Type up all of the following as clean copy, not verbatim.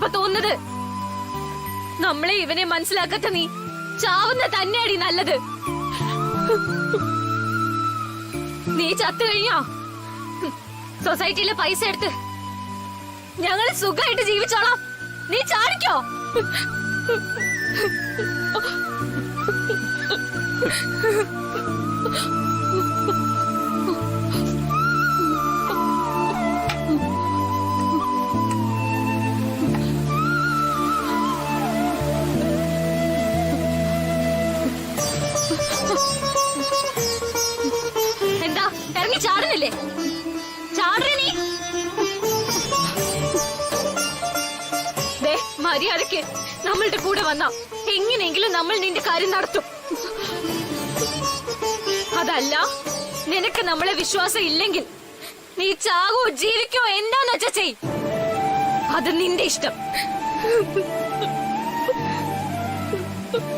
എനിക്കിപ്പോ തോന്നുന്നത്. നമ്മളെ ഇവനെ മനസ്സിലാക്കാത്ത നീ ചാവുന്ന തന്നെയാടി നല്ലത്. നീ ചത്തു കഴിഞ്ഞോ സൊസൈറ്റിയിലെ പൈസ എടുത്ത് ഞങ്ങൾ സുഖമായിട്ട് ജീവിച്ചോളാം. നീ ചാടിക്കോ. എന്താ ഇറങ്ങി ചാടുന്നില്ലേ? ചാടേ നീ. മര്യാദക്ക് നമ്മളുടെ കൂടെ വന്നാ എങ്ങനെയെങ്കിലും നമ്മൾ നിന്റെ കാര്യം നടത്തും. അതല്ല നിനക്ക് നമ്മളെ വിശ്വാസം ഇല്ലെങ്കിൽ നീ ചാകോ ജീവിക്കോ എന്താന്ന് വെച്ചാ ചെയ്. അത് നിന്റെ ഇഷ്ടം.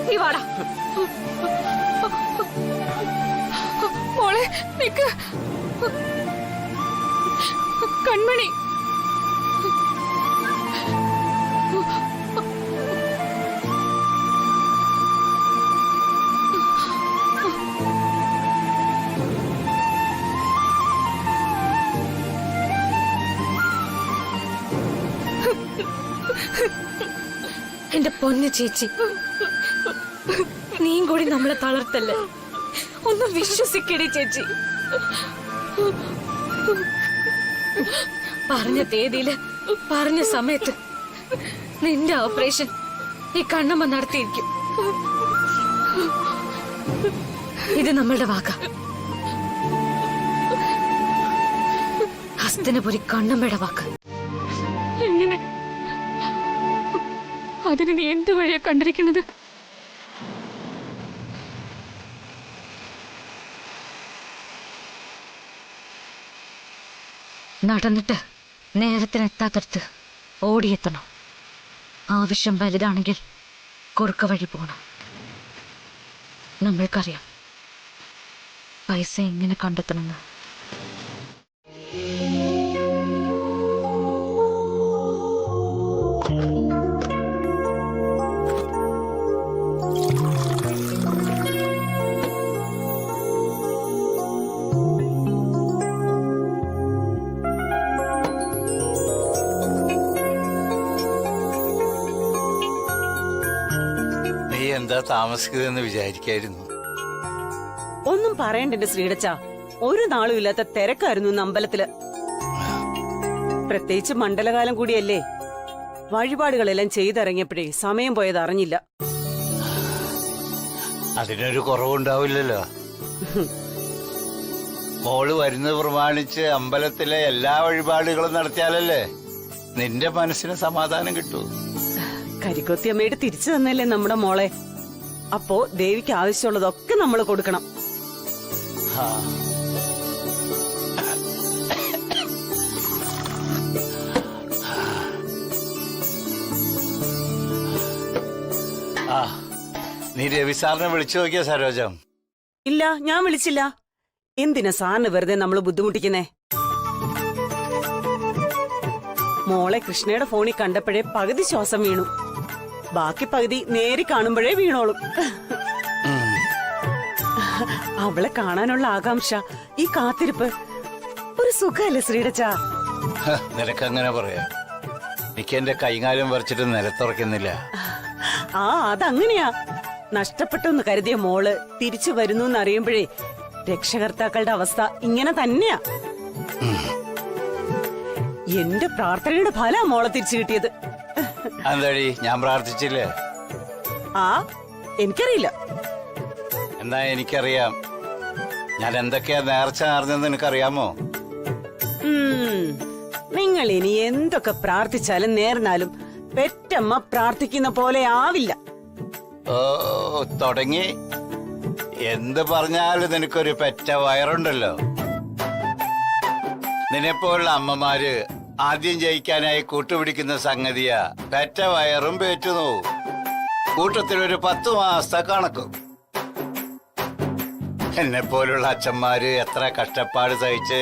നീ വാടാ. മോളെ നിക്ക്. കൺമണി എന്റെ പൊന്നു ചേച്ചി, നീയും കൂടി നമ്മളെ തളർത്തല്ലേ. ഒന്ന് വിശ്വസിക്കടി ചേച്ചി. പറഞ്ഞ തീയതിയില് പറഞ്ഞ സമയത്ത് നിന്റെ ഓപ്പറേഷൻ ഈ കണ്ണമ്മ നടത്തിയിരിക്കും. ഇത് നമ്മളുടെ വാക്ക. ഹസ്തനപുരി കണ്ണമ്മയുടെ വാക്ക്. എങ്ങനെ? അതിന് നീ എന്ത് വഴിയാ കണ്ടിരിക്കുന്നത്? നടന്നിട്ട് നേരത്തിനെത്താത്തടുത്ത് ഓടിയെത്തണം. ആവശ്യം വലുതാണെങ്കിൽ കുറുക്ക വഴി പോകണം. നമ്മൾക്കറിയാം പൈസ എങ്ങനെ കണ്ടെത്തണമെന്ന്. എന്താ താമസിക്കുന്നതെന്ന് വിചാരിക്കായിരുന്നു. ഒന്നും പറയണ്ടെന്റെ ശ്രീടച്ച. ഒരു നാളും ഇല്ലാത്ത തിരക്കായിരുന്നു ഇന്ന് അമ്പലത്തില്. പ്രത്യേകിച്ച് മണ്ഡലകാലം കൂടിയല്ലേ. വഴിപാടുകളെല്ലാം ചെയ്തിറങ്ങിയപ്പോഴേ സമയം പോയത് അറിഞ്ഞില്ല. അതിനൊരു കുറവുണ്ടാവില്ലല്ലോ. മോള് വരുന്നത് പ്രമാണിച്ച് അമ്പലത്തിലെ എല്ലാ വഴിപാടുകളും നടത്തിയാലല്ലേ നിന്റെ മനസ്സിന് സമാധാനം കിട്ടൂ. കരിക്കൊത്തിയമ്മയുടെ തിരിച്ചു തന്നല്ലേ നമ്മുടെ മോളെ. അപ്പോ ദേവിക്ക് ആവശ്യമുള്ളതൊക്കെ നമ്മൾ കൊടുക്കണം. നീ രവി സാറിനെ വിളിച്ചു നോക്കിയ സരോജം? ഇല്ല, ഞാൻ വിളിച്ചില്ല. എന്തിനാ സാറിന് വെറുതെ നമ്മൾ ബുദ്ധിമുട്ടിക്കുന്നേ? മോളെ കൃഷ്ണയുടെ ഫോണിൽ കണ്ടപ്പോഴേ പകുതി ശ്വാസം വീണു. ബാക്കി പകുതി നേരി കാണുമ്പോഴേ വീണോളും. അവളെ കാണാനുള്ള ആകാംക്ഷ, ഈ കാത്തിരിപ്പ് ഒരു സുഖല്ലേ ശ്രീടച്ച? നിനക്കങ്ങനെ പറയാ. എനിക്ക് എന്റെ കൈകാലം വരച്ചിട്ട് നിലത്തുറക്കുന്നില്ല. അതങ്ങനെയാ. നഷ്ടപ്പെട്ടെന്ന് കരുതിയ മോള് തിരിച്ചു വരുന്നു എന്നറിയുമ്പോഴേ രക്ഷകർത്താക്കളുടെ അവസ്ഥ ഇങ്ങനെ തന്നെയാ. എന്റെ പ്രാർത്ഥനയുടെ ഫലാ മോളെ തിരിച്ചു കിട്ടിയത്. എന്താടി ഞാൻ പ്രാർത്ഥിച്ചില്ലേ? എനിക്കറിയില്ല. എന്നാ എനിക്കറിയാം. ഞാൻ എന്തൊക്കെയാ നേർച്ച നേർന്നെന്ന് നിനക്കറിയാമോ? നിങ്ങൾ ഇനി എന്തൊക്കെ പ്രാർത്ഥിച്ചാലും നേർന്നാലും പെറ്റമ്മ പ്രാർത്ഥിക്കുന്ന പോലെ ആവില്ല. ഓ തുടങ്ങി. എന്ത് പറഞ്ഞാലും നിനക്കൊരു പെറ്റ വയറുണ്ടല്ലോ. നിന്നെപ്പോലുള്ള അമ്മമാര് ആദ്യം ജയിക്കാനായി കൂട്ടുപിടിക്കുന്ന സംഗതിയാ പെറ്റ വയറും പേറ്റുന്നു. കൂട്ടത്തിലൊരു 10 മാസത്തെ കണക്കും. എന്നെപ്പോലുള്ള അച്ഛന്മാര് എത്ര കഷ്ടപ്പാട് സഹിച്ച്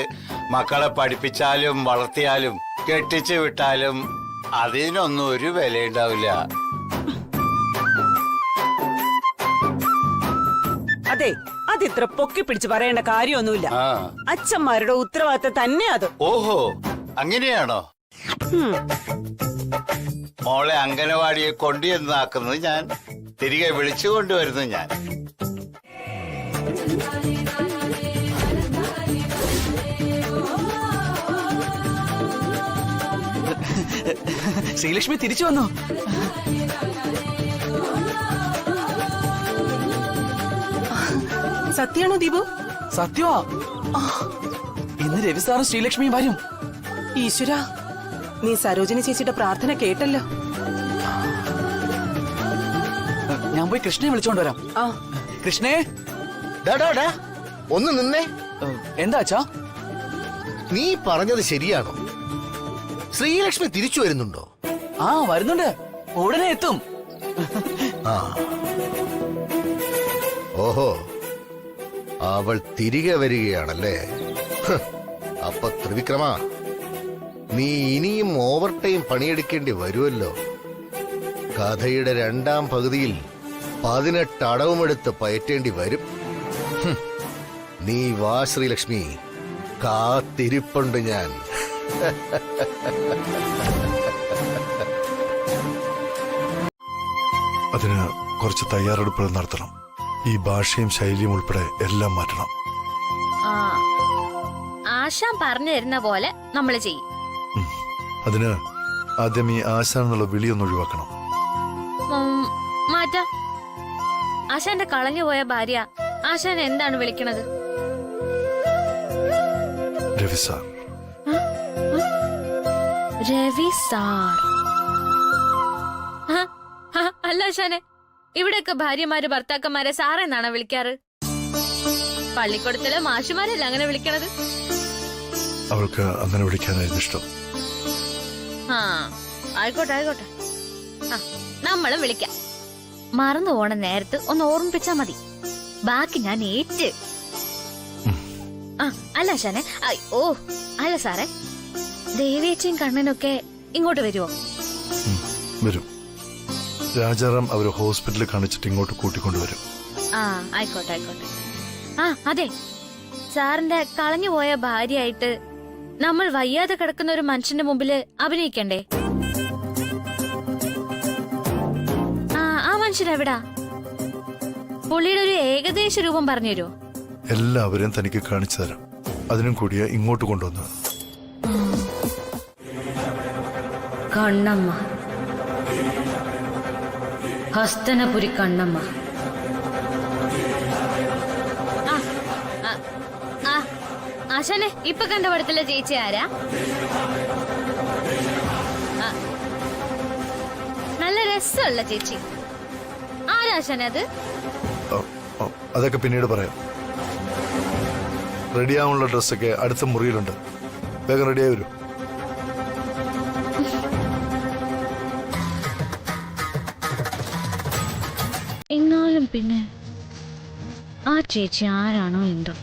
മക്കളെ പഠിപ്പിച്ചാലും വളർത്തിയാലും കെട്ടിച്ചു വിട്ടാലും അതിനൊന്നും ഒരു വിലയുണ്ടാവില്ല. അതെ, അതിത്ര പൊക്കി പിടിച്ച് പറയേണ്ട കാര്യമൊന്നുമില്ല. ആ. അച്ഛന്മാരുടെ ഉത്തരവാദിത്തം തന്നെ അത്. ഓഹോ, അങ്ങനെയാണോ? മോളെ അംഗനവാടിയെ കൊണ്ടുവന്നാക്കുന്നത് ഞാൻ, തിരികെ വിളിച്ചു കൊണ്ടുവരുന്നത് ഞാൻ. ശ്രീലക്ഷ്മി തിരിച്ചു വന്നു. സത്യാണോ ദീപു? സത്യമാ. ഇന്ന് രവി സാറും ശ്രീലക്ഷ്മിയും വരും. ഈശ്വര, നീ സരോജിനി ചേച്ചിയുടെ പ്രാർത്ഥന കേട്ടല്ലോ. ഞാൻ പോയി കൃഷ്ണയെ വിളിച്ചോണ്ട് വരാം. കൃഷ്ണേ. ഒന്ന് നിന്നേ. എന്താ അച്ഛാ? നീ പറഞ്ഞത് ശരിയാണോ? ശ്രീലക്ഷ്മി തിരിച്ചു വരുന്നുണ്ടോ? ആ, വരുന്നുണ്ട്. ഉടനെ എത്തും. ആ, ഓഹോ, അവൾ തിരികെ വരികയാണല്ലേ. ഹ്, അപ്പൊ ത്രിവിക്രമ, നീ ഇനിയും ഓവർ ടൈം പണിയെടുക്കേണ്ടി വരുമല്ലോ. കഥയുടെ 2ാം പകുതിയിൽ 18 അടവുമെടുത്ത് പയറ്റേണ്ടി വരും. ഹ്, നീ വാ ശ്രീലക്ഷ്മി, കാത്തിരിപ്പുണ്ട് ഞാൻ. അതിന് കുറച്ച് തയ്യാറെടുപ്പുകൾ നടത്തണം. ഈ ഭാഷയും ശൈലിയും ഉൾപ്പെടെ എല്ലാം മാറ്റണം. ആശാൻ പറഞ്ഞു തരുന്ന പോലെ നമ്മൾ ചെയ്യും. അതിന് ആദ്യം ഈ ആശാൻ എന്നുള്ള വിളിയൊന്ന് ഒഴിവാക്കണം. മാറ്റാ. ആശാന്റെ കളഞ്ഞുപോയ ഭാര്യ ആശാൻ എന്താണ് വിളിക്കണത്? രവി സാർ. രവി സാർ. അല്ല ആശാനെ, ഇവിടെയൊക്കെ ഭാര്യമാര് ഭർത്താക്കന്മാരെ സാറെന്നാണോ വിളിക്കാറ്? പള്ളിക്കൂടത്തിലെ മാഷുമാരല്ല അങ്ങനെ വിളിക്കണത്. അവൾക്ക് അങ്ങനെ വിളിക്കാനായിരുന്നു ഇഷ്ടം. ആ, ആയിക്കോട്ടെ ആയിക്കോട്ടെ. ആ, നമ്മളും വിളിക്കാം. മറന്നു പോണ നേരത്ത് ഒന്ന് ഓർമ്മിപ്പിച്ചാ മതി. ബാക്കി ഞാൻ ഏറ്റ്. ആ, അല്ല ആശാനെ, ഓ അല്ല സാറേ, ദേവേച്ചിയും കണ്ണനൊക്കെ ഇങ്ങോട്ട് വരുമോ? വരും. രാജാറാം അവര് ഹോസ്പിറ്റലിൽ കാണിച്ചിട്ട് ഇങ്ങോട്ട് കൂട്ടിക്കൊണ്ടുവരും. ആ, ആയിക്കോട്ടെ ആയിക്കോട്ടെ. ആ, അതെ, സാറിന്റെ കളഞ്ഞുപോയ ഭാര്യയായിട്ട് നമ്മൾ വയ്യാതെ കിടക്കുന്ന ഒരു മനുഷ്യന്റെ മുമ്പില് അഭിനയിക്കണ്ടേ? ആ മനുഷ്യരെവിടാ? പുള്ളിയുടെ ഒരു ഏകദേശ രൂപം പറഞ്ഞുതരുമോ? എല്ലാവരെയും തനിക്ക് കാണിച്ചു തരാം. അതിനും കൂടിയാ ഇങ്ങോട്ട് കൊണ്ടുവന്നത്. കണ്ണമ്മ, ഹസ്തനപുരി കണ്ണമ്മ. ആശാനെ, ഇപ്പൊ കണ്ട പടത്തിലെ ചേച്ചി ആരാ? നല്ല രസമുള്ള ചേച്ചി. ആരാശാനെ അത്? അതൊക്കെ പിന്നീട് പറയാം. റെഡിയാവാനുള്ള ഡ്രസ്സൊക്കെ അടുത്ത മുറിയിലുണ്ട്. വേഗം റെഡിയായി വരും. എന്നാലും പിന്നെ ആ ചേച്ചി ആരാണോ എന്തോ.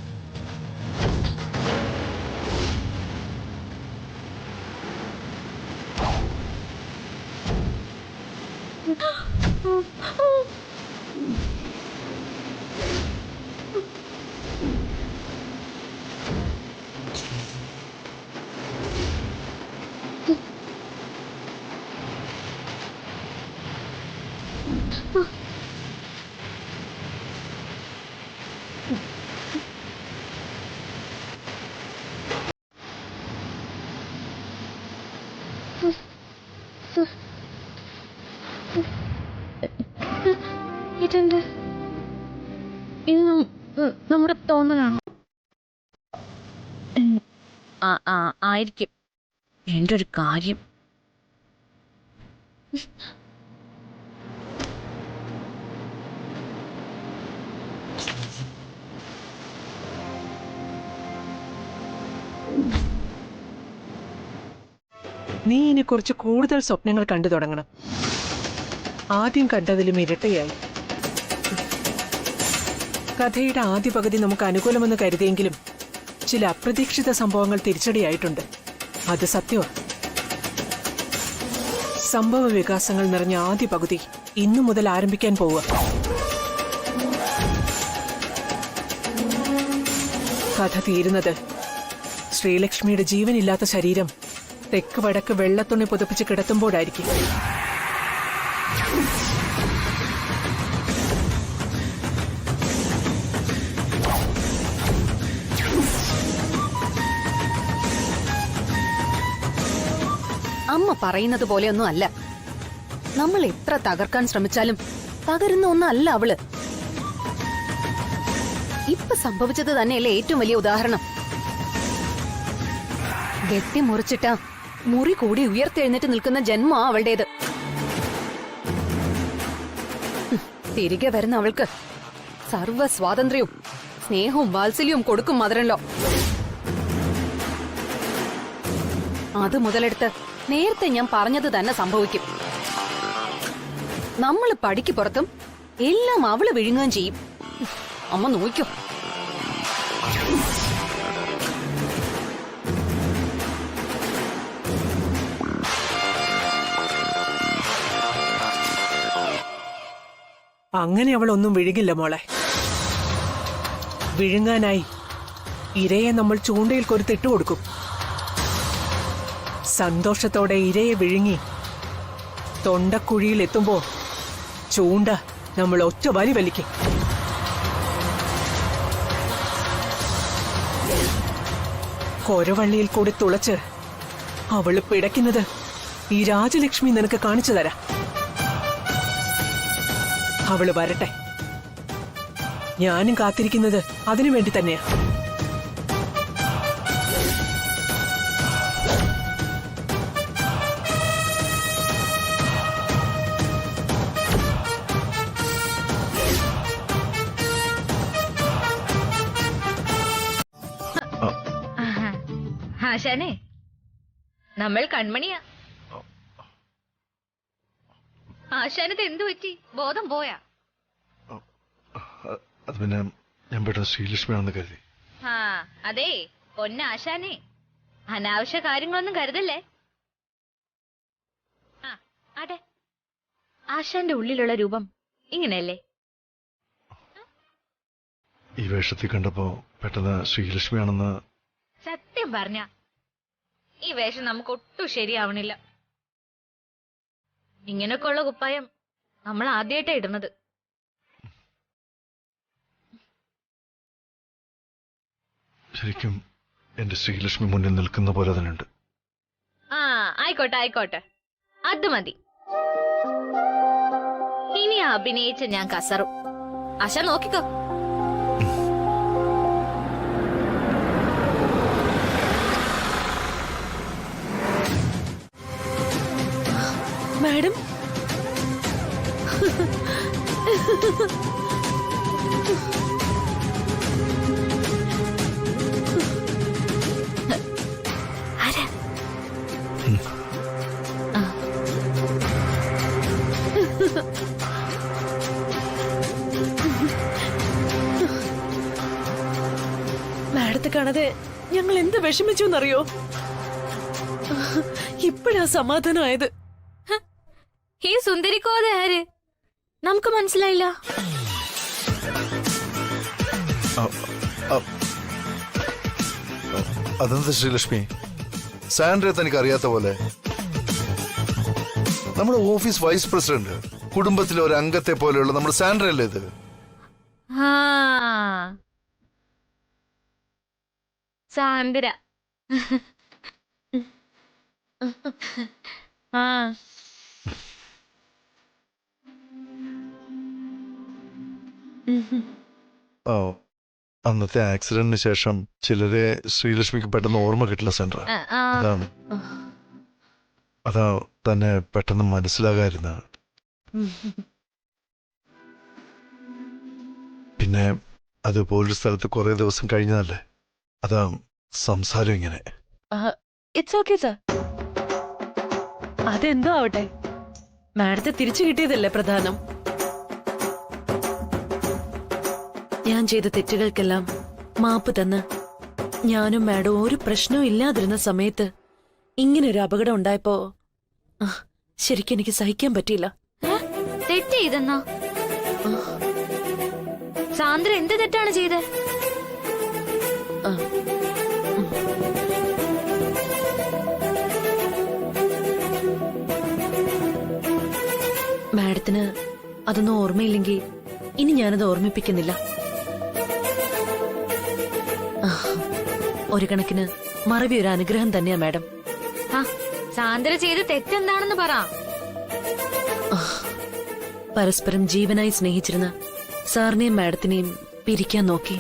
ഇതെന്ത്? ഇത് നമ്മുടെ തോന്നലാണോ? ആയിരിക്കും. എന്റെ ഒരു കാര്യം. നീ ഇനി കുറച്ച് കൂടുതൽ സ്വപ്നങ്ങൾ കണ്ടു തുടങ്ങണം. ആദ്യം കണ്ടതിലും ഇരട്ടയായി. കഥയുടെ ആദ്യ പകുതി നമുക്ക് അനുകൂലമെന്ന് കരുതിയെങ്കിലും ചില അപ്രതീക്ഷിത സംഭവങ്ങൾ തിരിച്ചടിയായിട്ടുണ്ട്. അത് സത്യമാണ്. സംഭവ വികാസങ്ങൾ നിറഞ്ഞ ആദ്യ പകുതി ഇന്നു മുതൽ ആരംഭിക്കാൻ പോവുക. കഥ തീരുന്നത് ശ്രീലക്ഷ്മിയുടെ ജീവനില്ലാത്ത ശരീരം തെക്ക് വടക്ക് വെള്ളത്തുണി പുതപ്പിച്ച് കിടത്തുമ്പോഴായിരിക്കും. അമ്മ പറയുന്നത് പോലെയൊന്നും അല്ല. നമ്മൾ എത്ര തകർക്കാൻ ശ്രമിച്ചാലും തകരുന്ന ഒന്നല്ല അവള്. ഇപ്പൊ സംഭവിച്ചത് തന്നെയല്ലേ ഏറ്റവും വലിയ ഉദാഹരണം. വെട്ടി മുറിച്ചിട്ട മുറി കൂടി ഉയർത്തെഴുന്നേറ്റ് നിൽക്കുന്ന ജന്മ അവളുടേത്. തിരികെ വരുന്ന അവൾക്ക് സർവ്വ സ്വാതന്ത്ര്യവും സ്നേഹവും വാത്സല്യവും കൊടുക്കും മദരൻലോ. അത് മുതലെടുത്ത് നേരത്തെ ഞാൻ പറഞ്ഞത് തന്നെ സംഭവിക്കും. നമ്മള് പടിക്ക് പുറത്തും എല്ലാം അവള് വിഴുങ്ങുകയും ചെയ്യും. അമ്മ നോക്കൂ. അങ്ങനെ അവൾ ഒന്നും വിഴുകില്ല മോളെ. വിഴുങ്ങാനായി ഇരയെ നമ്മൾ ചൂണ്ടയിൽ കൊരുത്തിട്ട് കൊടുക്കും. സന്തോഷത്തോടെ ഇരയെ വിഴുങ്ങി തൊണ്ടക്കുഴിയിൽ എത്തുമ്പോ ചൂണ്ട നമ്മൾ ഒറ്റ വലി വലിക്കും. കൊരവള്ളിയിൽ കൂടി തുളച്ച് അവള് പിടയ്ക്കുന്നത് ഈ രാജലക്ഷ്മി നിനക്ക് കാണിച്ചു തരാം. അവള് വരട്ടെ. ഞാനും കാത്തിരിക്കുന്നത് അതിനു വേണ്ടി തന്നെയാ. ആശാനെ, നമ്മൾ കൺമണിയാ. ആശാനത് എന്തു പറ്റി? ബോധം പോയാ? അത് പിന്നെ ഞാൻ പെട്ടെന്ന് ശ്രീലക്ഷ്മിയാണെന്ന് കരുതി. ആ അതെ, പൊന്നാശാനെ, അനാവശ്യ കാര്യങ്ങളൊന്നും കരുതല്ലേ. ആ അതെ, ആശാന്റെ ഉള്ളിലുള്ള രൂപം ഇങ്ങനെയല്ലേ? ഈ വേഷത്തിൽ കണ്ടപ്പോ പെട്ടെന്ന് ശ്രീലക്ഷ്മിയാണെന്ന്. സത്യം പറഞ്ഞ ഈ വേഷം നമുക്ക് ഒട്ടും ശരിയാവണില്ല. ഇങ്ങനൊക്കെ ഉള്ള കുപ്പായം നമ്മൾ ആദ്യമായിട്ടാ ഇടുന്നത്. ശരിക്കും എന്റെ ശ്രീലക്ഷ്മി മുന്നിൽ നിൽക്കുന്ന പോലെ തന്നെ ഉണ്ട്. ആ ആയിക്കോട്ടെ ആയിക്കോട്ടെ, അത് മതി. ഇനി അഭിനയിച്ച് ഞാൻ കസറും. ആശ നോക്കിക്കോ. മാഡം, മാഡത്തെ കാണാതെ ഞങ്ങൾ എന്ത് വിഷമിച്ചു എന്നറിയോ? ഇപ്പോഴാ സമാധാനമായത്. ഈ സുന്ദരിക്കോതെ ആര്? നമുക്ക് മനസ്സിലായില്ല. അതെന്താ ശ്രീലക്ഷ്മി, സാൻഡ്രയെ തനിക്ക് അറിയാത്ത പോലെ? നമ്മുടെ ഓഫീസ് വൈസ് പ്രസിഡന്റ്, കുടുംബത്തിലെ ഒരു അംഗത്തെ പോലെയുള്ള നമ്മുടെ സാൻഡ്രയല്ലേ ഇത്? ആ സാന്ദ്ര. ആ ഓ, അന്നത്തെ ആക്സിഡന്റിന് ശേഷം ചിലരെ ശ്രീലക്ഷ്മിക്ക് പെട്ടെന്ന് ഓർമ്മ കിട്ടില്ല സാൻഡ്ര. അതാ തന്നെ പെട്ടെന്ന് മനസ്സിലാകാതിരുന്ന. പിന്നെ അത് പോലീസ് സ്ഥലത്ത് കുറെ ദിവസം കഴിഞ്ഞതല്ലേ, അതാ സംസാരം ഇങ്ങനെ. It's okay sir. അതെന്തോ ആവട്ടെ, മാഡത്തെ തിരിച്ചു കിട്ടിയതല്ലേ പ്രധാനം. ഞാൻ ചെയ്ത തെറ്റുകൾക്കെല്ലാം മാപ്പ് തന്ന് ഞാനും മാഡം ഒരു പ്രശ്നവും ഇല്ലാതിരുന്ന സമയത്ത് ഇങ്ങനൊരു അപകടം ഉണ്ടായപ്പോ ശരിക്കും എനിക്ക് സഹിക്കാൻ പറ്റിയില്ല. തെറ്റ് ചെയ്തെന്നോ? സാന്ദ്ര എന്ത് തെറ്റാണ് ചെയ്തത്? മാഡത്തിന് അതൊന്നും ഓർമ്മയില്ലെങ്കിൽ ഇനി ഞാനത് ഓർമ്മിപ്പിക്കുന്നില്ല. ഒരു കണക്കിന് മറവി ഒരു അനുഗ്രഹം തന്നെയാ മാഡം. സാന്ദ്ര ചെയ്ത് തെറ്റെന്താണെന്ന് പറ. പരസ്പരം ജീവനായി സ്നേഹിച്ചിരുന്ന സാറിനെയും മാഡത്തിനെയും പിരിക്കാൻ നോക്കി.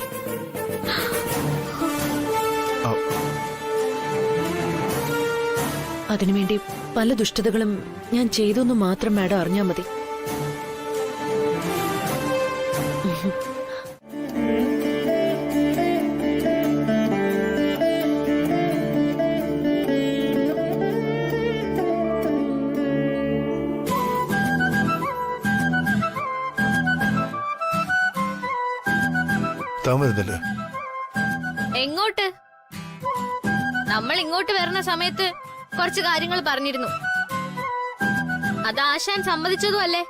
അതിനുവേണ്ടി പല ദുഷ്ടതകളും ഞാൻ ചെയ്തൊന്നു മാത്രം മാഡം അറിഞ്ഞാൽ മതി. താൻ വരുന്നില്ലേ? എങ്ങോട്ട്? നമ്മൾ ഇങ്ങോട്ട് വരുന്ന സമയത്ത് കുറച്ച് കാര്യങ്ങൾ പറഞ്ഞിരുന്നു. അത് ആശാൻ സമ്മതിച്ചതും അല്ലേ?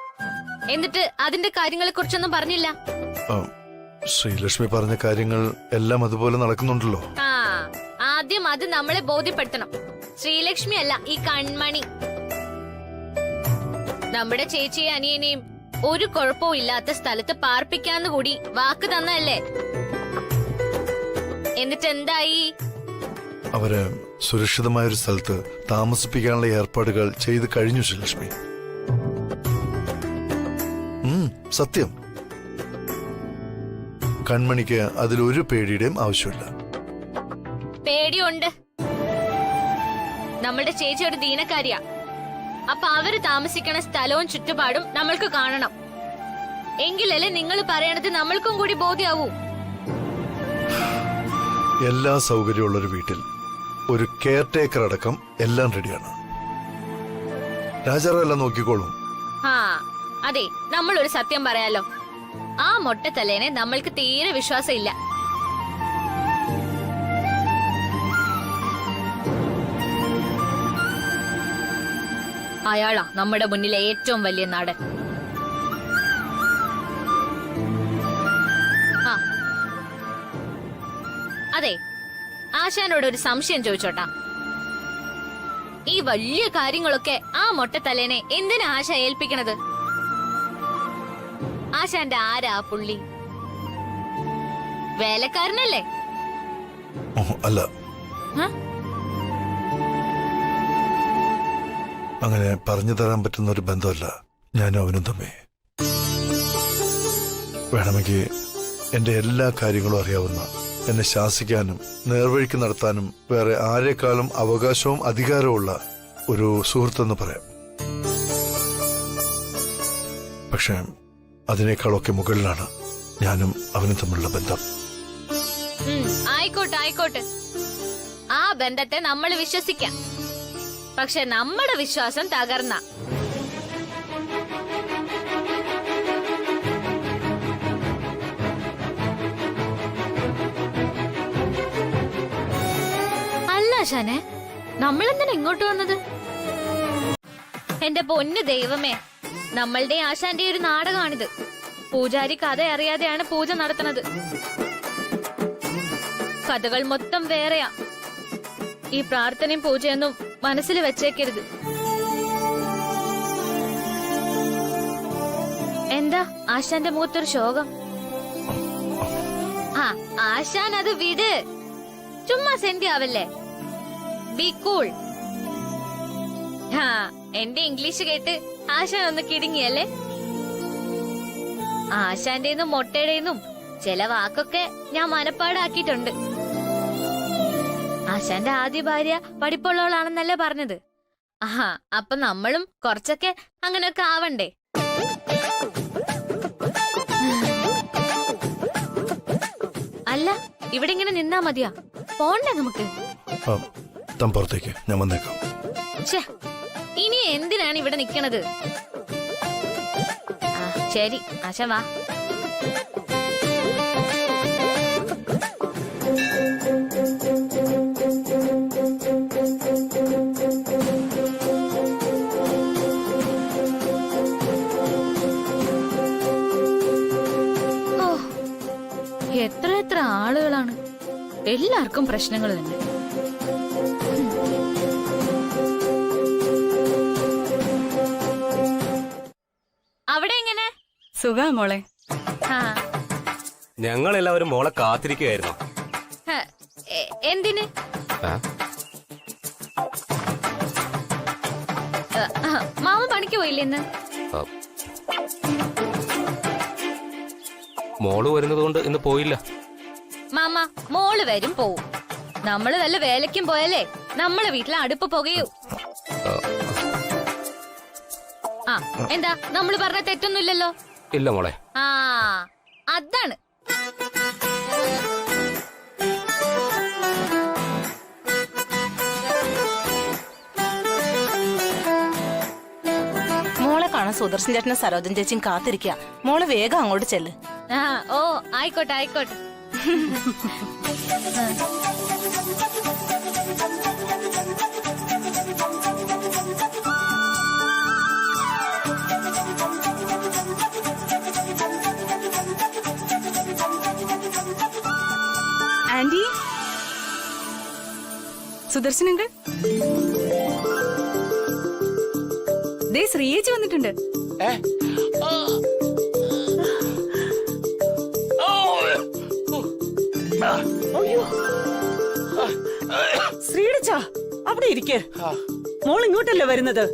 എന്നിട്ട് അതിന്റെ കാര്യങ്ങളെ കുറിച്ചൊന്നും പറഞ്ഞില്ല. ശ്രീലക്ഷ്മി പറഞ്ഞ കാര്യങ്ങൾ എല്ലാം അതുപോലെ നടക്കുന്നുണ്ടല്ലോ. ആദ്യം അത് നമ്മളെ ബോധ്യപ്പെടുത്തണം. ശ്രീലക്ഷ്മി അല്ല ഈ കൺമണി. നമ്മുടെ ചേച്ചിയെ അനിയനെയും ഒരു കുഴപ്പവും ഇല്ലാത്ത സ്ഥലത്ത് പാർപ്പിക്കാന്ന് കൂടി വാക്ക് തന്നല്ലേ? എന്നിട്ട് എന്തായി? അവരെ സുരക്ഷിതമായ ഒരു സ്ഥലത്ത് താമസിപ്പിക്കാനുള്ള ഏർപ്പാടുകൾ ചെയ്ത് കഴിഞ്ഞു ശ്രീലക്ഷ്മി. സത്യം. കൺമണിക്ക് അതിലൊരു പേടിയുടെയും ആവശ്യമില്ല. പേടിയുണ്ട്. നമ്മുടെ ചേച്ചി ഒരു ദീനക്കാരിയാ. അപ്പൊ അവര് താമസിക്കണ സ്ഥലവും ചുറ്റുപാടും നമ്മൾക്ക് കാണണം. എങ്കിലല്ലേ നിങ്ങൾ പറയണത് നമ്മൾക്കും കൂടി ബോധ്യാവൂ. എല്ലാ സൗകര്യമുള്ളൊരു വീട്ടിൽ ഒരു കെയർ ടേക്കർ അടക്കം എല്ലാം റെഡിയാണ്. രാജാറാം എല്ലാം നോക്കിക്കോളും. അതെ, നമ്മൾ ഒരു സത്യം പറയാലോ. ആ മൊട്ടത്തലേനെ നമ്മൾക്ക് തീരെ വിശ്വാസം ഇല്ല. അയാളാ നമ്മുടെ മുന്നിലെ ഏറ്റവും വലിയ നാടൻ. അതെ, ആശാനോട് ഒരു സംശയം ചോദിച്ചോട്ടാ. ഈ വലിയ കാര്യങ്ങളൊക്കെ ആ മൊട്ടത്തലേനെ എന്തിനാ ആശ ഏൽപ്പിക്കണത്? ആശാന്റെ ആരാ പുള്ളി? വേലക്കാരനല്ലേ? അല്ല, അങ്ങനെ പറഞ്ഞു തരാൻ പറ്റുന്ന ഒരു ബന്ധമല്ല ഞാനും അവനും തമ്മി. വേണമെങ്കിൽ എന്റെ എല്ലാ കാര്യങ്ങളും അറിയാവുന്ന, എന്നെ ശാസിക്കാനും നേർവഴിക്ക് നടത്താനും വേറെ ആരെക്കാളും അവകാശവും അധികാരവുമുള്ള ഒരു സുഹൃത്തെന്ന് പറയാം. പക്ഷെ അതിനേക്കാളൊക്കെ മുകളിലാണ് ഞാനും അവനും തമ്മിലുള്ള ബന്ധം. ആയിക്കോട്ടെ ആയിക്കോട്ടെ, ആ ബന്ധത്തെ നമ്മൾ വിശ്വസിക്കാം. പക്ഷെ നമ്മുടെ വിശ്വാസം തകർന്ന അല്ല ആശാനെ, നമ്മളെന്തിനാ ഇങ്ങോട്ട് വന്നത്? എന്റെ പൊന്നു ദൈവമേ, നമ്മളുടെ ആശാന്റെ ഒരു നാടകമാണിത്. പൂജാരി കഥ അറിയാതെയാണ് പൂജ നടത്തുന്നത്. കഥകൾ മൊത്തം വേറെയാ. ഈ പ്രാർത്ഥനയും പൂജയൊന്നും മനസ്സിൽ വെച്ചേക്കരുത്. എന്താ ആശാന്റെ മുഖത്തൊരു ശോകം? ആശാൻ അത് വിട്, ചുമ്മാ സെന്റി ആവല്ലേ. Be cool. എന്റെ ഇംഗ്ലീഷ് കേട്ട് ആശാൻ ഒന്ന് കിടുങ്ങിയല്ലേ? ആശാന്റെന്നും മൊട്ടയുടെന്നും ചില വാക്കൊക്കെ ഞാൻ മനപ്പാടാക്കിയിട്ടുണ്ട്. ആശാന്റെ ആദ്യ ഭാര്യ പഠിപ്പുള്ളവളാണെന്നല്ലേ പറഞ്ഞത്? അപ്പൊ നമ്മളും കുറച്ചൊക്കെ അങ്ങനെയൊക്കെ ആവണ്ടേ? അല്ല, ഇവിടെ ഇങ്ങനെ നിന്നാ മതിയാ? പോണ്ടേ നമുക്ക്? പുറത്തേക്ക് ഞാൻ വന്നേക്കാം. ഇനി എന്തിനാണ് ഇവിടെ നിക്കണത്? ശരി, ആശ വാ. എത്ര എത്ര ആളുകളാണ്, എല്ലാവർക്കും പ്രശ്നങ്ങൾ തന്നെ. അവിടെ എങ്ങനെ? സുഖാ മോളെ. ആ, ഞങ്ങൾ എല്ലാവരും മോളെ കാത്തിരിക്കുകയായിരുന്നു. ഹ, എന്തിന്? മാമ പണിക്ക് പോയില്ലേ ഇന്ന്? മോള് വരുന്നത് കൊണ്ട് ഇന്ന് പോയില്ല. മാമ, മോള് വരും പോവും. നമ്മള് വല്ല വേലയ്ക്കും പോയാലേ നമ്മളെ വീട്ടിലെ അടുപ്പ് പുകയൂ. ആ, എന്താ നമ്മള് പറഞ്ഞ തെറ്റൊന്നുമില്ലല്ലോ? ഇല്ല മോളെ. ആ, അതാണ്. മോളെ കാണാൻ സുദർശൻ ചേട്ടനും സരോജൻ ചേച്ചിയും കാത്തിരിക്കുക. മോള് വേഗം അങ്ങോട്ട് ചെല്ല്. ആ, ഓ ആയിക്കോട്ടെ ആയിക്കോട്ടെ. ആന്റി, സുദർശനങ്ങൾ, ദേ ശ്രീയേച്ചി വന്നിട്ടുണ്ട്. ശ്രീടച്ച അവിടെ ഇരിക്കെ. മോൾ ഇങ്ങോട്ടല്ലേ വരുന്നത്?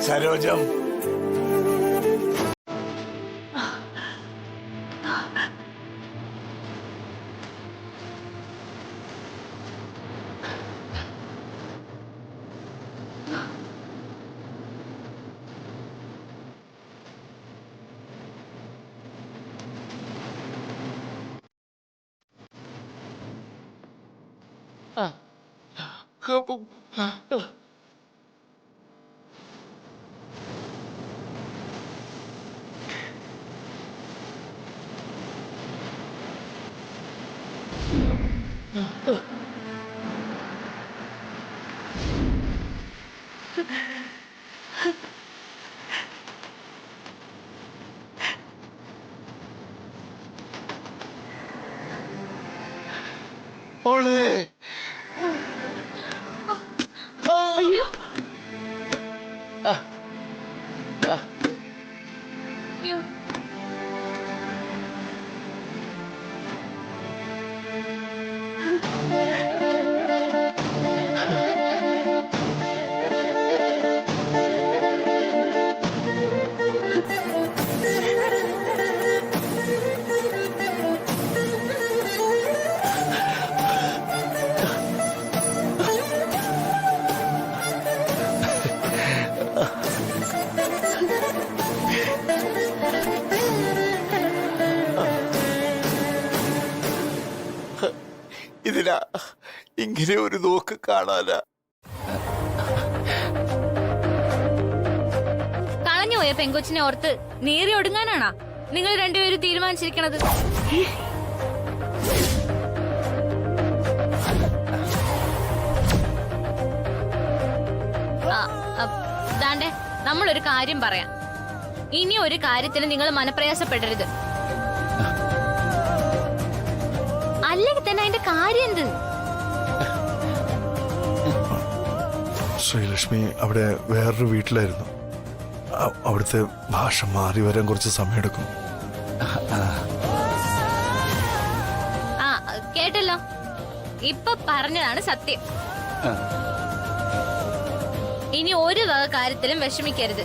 സരോജം, മോളെ. അയ്യോ, ഇതിനാ ഇങ്ങനെ ഒരു നോക്ക് കാണാനാ പെങ്കൊച്ചിനെ ഓർത്ത് നീറി ഒടുങ്ങാനാണോ നിങ്ങൾ രണ്ടുപേരും തീരുമാനിച്ചിരിക്കണത്? ദാണ്ടെ, നമ്മളൊരു കാര്യം പറയാം. ഇനി ഒരു കാര്യത്തിന് നിങ്ങൾ മനപ്രയാസപ്പെടരുത്. അല്ലെങ്കിൽ തന്നെ അതിന്റെ കാര്യം എന്ത്? ശ്രീലക്ഷ്മി അവിടെ വേറൊരു വീട്ടിലായിരുന്നു. അവിടുത്തെ ഭാഷ മാറി വരാൻ കുറച്ച് സമയമെടുക്കും. ആ കേട്ടല്ലോ, ഇപ്പൊ പറഞ്ഞതാണ് സത്യം. ഇനി ഒരു വക കാര്യത്തിലും വിഷമിക്കരുത്.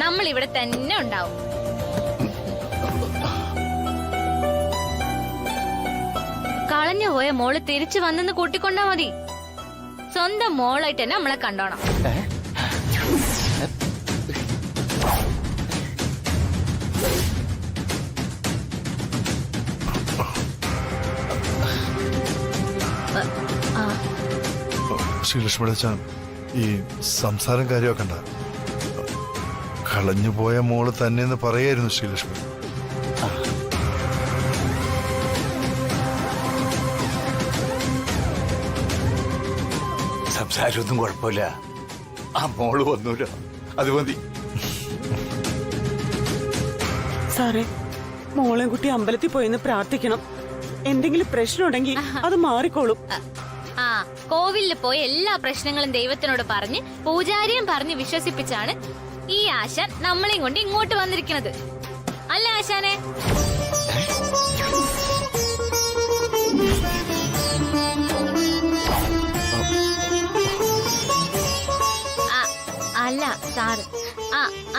നമ്മൾ ഇവിടെ തന്നെ ഉണ്ടാവും. കളഞ്ഞു പോയ മോള് തിരിച്ചു വന്നെന്ന് കൂട്ടിക്കൊണ്ടാ മതി. സ്വന്തം മോളായിട്ട് തന്നെ നമ്മളെ കണ്ടോണം. ശ്രീലക്ഷ്മിയുടെ അച്ഛൻ ഈ സംസാരം കാര്യമാക്കണ്ട. കളഞ്ഞുപോയ മോള് തന്നെയെന്ന് പറയായിരുന്നു ശ്രീലക്ഷ്മി. സംസാരമൊന്നും കുഴപ്പമില്ല. ആ മോള് വന്നൂല, അത് മതി. സാറേ, മോളെ കുട്ടി അമ്പലത്തിൽ പോയിന്ന് പ്രാർത്ഥിക്കണം. എന്തെങ്കിലും പ്രശ്നമുണ്ടെങ്കിൽ അത് മാറിക്കോളും. ആ കോവിലിൽ പോയി എല്ലാ പ്രശ്നങ്ങളും ദൈവത്തിനോട് പറഞ്ഞ് പൂജാരിയും പറഞ്ഞ് വിശ്വസിപ്പിച്ചാണ് ഈ ആശാൻ നമ്മളെയും കൊണ്ട് ഇങ്ങോട്ട് വന്നിരിക്കുന്നത്. അല്ല ആശാനെ? അല്ല സാറ്.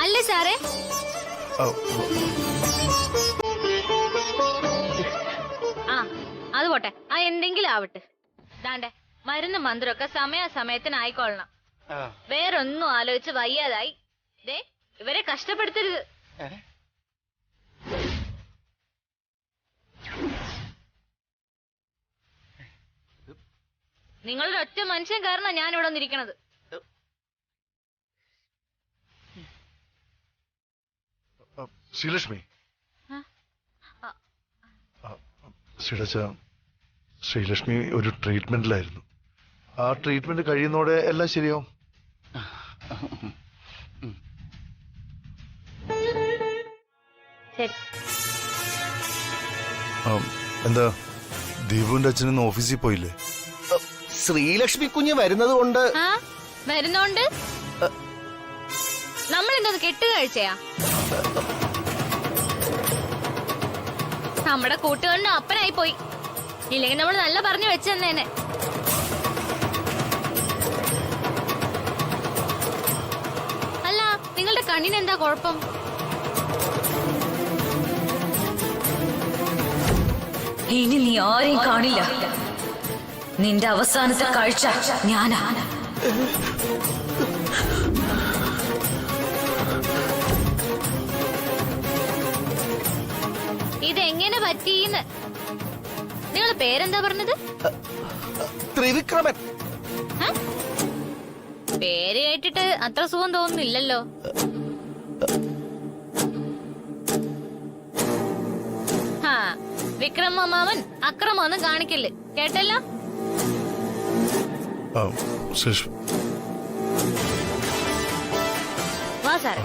അല്ല സാറേ. അത് പോട്ടെ, എന്തെങ്കിലും ആവട്ടെ. ദാണ്ടെ മരുന്ന് മന്ത്രമൊക്കെ സമയാസമയത്തിനായിക്കൊള്ളണം. വേറൊന്നും ആലോചിച്ച് വയ്യാതായി ദേ ഇവരെ കഷ്ടപ്പെടുത്തരുത്. നിങ്ങളൊരു ഒറ്റ മനുഷ്യൻ കാരണം ഞാൻ ഇവിടെ വന്നിരിക്കണത്. ശ്രീലക്ഷ്മി, ശ്രീലക്ഷ്മി ഒരു ട്രീറ്റ്മെന്റിലായിരുന്നു. ആ ട്രീറ്റ്മെന്റ് കഴിയുന്നോടെ എല്ലാം ശരിയാവും. എന്താ ദീപുവിന്റെ അച്ഛനൊന്ന് ഓഫീസിൽ പോയില്ലേ? ശ്രീലക്ഷ്മി കുഞ്ഞ് വരുന്നത് കൊണ്ട്. വരുന്നോണ്ട് നമ്മൾ എന്തോന്ന് കെട്ടുകാഴ്ചയാ? നമ്മുടെ കൂട്ടുകാരന് അപ്പനായി പോയി. ഇല്ലെങ്കിൽ നമ്മൾ നല്ല പറഞ്ഞു വെച്ചെന്നേനെ. അല്ല, നിങ്ങളുടെ കണ്ണിന് എന്താ കുഴപ്പം? ഇനി നീ ആരെയും കാണില്ല. നിന്റെ അവസാനത്തെ കാഴ്ച ഞാനാ. ഇതെങ്ങനെ പറ്റീന്ന്? നിങ്ങളെ പേരെന്താ പറഞ്ഞത്? ത്രിവിക്രമൻ. പേര് കേട്ടിട്ട് അത്ര സുഖം തോന്നുന്നില്ലല്ലോ. വിക്രമ മാമൻ അക്രമൊന്നും കാണിക്കില്ല, കേട്ടല്ലോ? വാ സാറേ.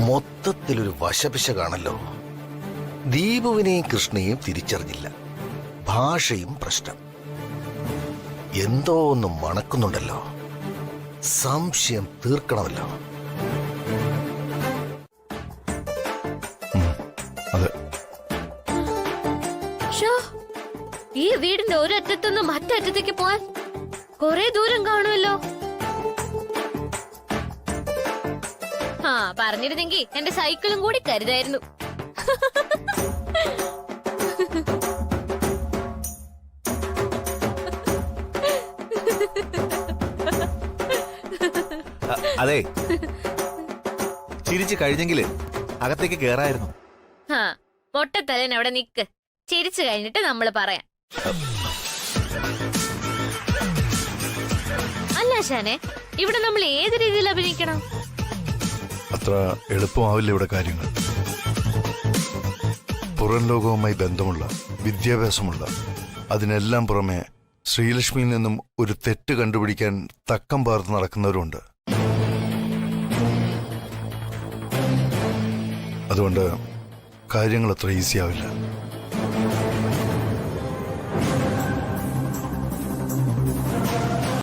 മൊത്തത്തിലൊരു വശപിശ കാണല്ലോ. ദീപുവിനെയും കൃഷ്ണയെയും തിരിച്ചറിഞ്ഞില്ല. ഭാഷയും പ്രശ്നം. എന്തോ ഒന്നും മണക്കുന്നുണ്ടല്ലോ. സംശയം തീർക്കണമല്ലോ. അതെ, ഈ വീടിന്റെ ഒരറ്റത്തുനിന്ന് മറ്ററ്റത്തേക്ക് പോവാൻ കൊറേ ദൂരം കാണുമല്ലോ. പറഞ്ഞിരുന്നെങ്കിൽ എന്റെ സൈക്കിളും കൂടി കരുതായിരുന്നു. അതെ ചിരിച്ചു കഴിഞ്ഞെങ്കില് അകത്തേക്ക് കേറായിരുന്നു. ഹാ പൊട്ടത്തലൻ അവിടെ നിക്ക്. ചിരിച്ചു കഴിഞ്ഞിട്ട് നമ്മൾ പറയാം. അല്ല ആശാനെ, ഇവിടെ നമ്മൾ ഏത് രീതിയിൽ അഭിനയിക്കണം? അത്ര എളുപ്പമാവില്ല ഇവിടെ കാര്യങ്ങൾ. പുറം ലോകവുമായി ബന്ധമുള്ള, വിദ്യാഭ്യാസമുള്ള, അതിനെല്ലാം പുറമെ ശ്രീലക്ഷ്മിയിൽ നിന്നും ഒരു തെറ്റ് കണ്ടുപിടിക്കാൻ തക്കം പാർത്ത് നടക്കുന്നവരുണ്ട്. അതുകൊണ്ട് കാര്യങ്ങൾ അത്ര ഈസി ആവില്ല.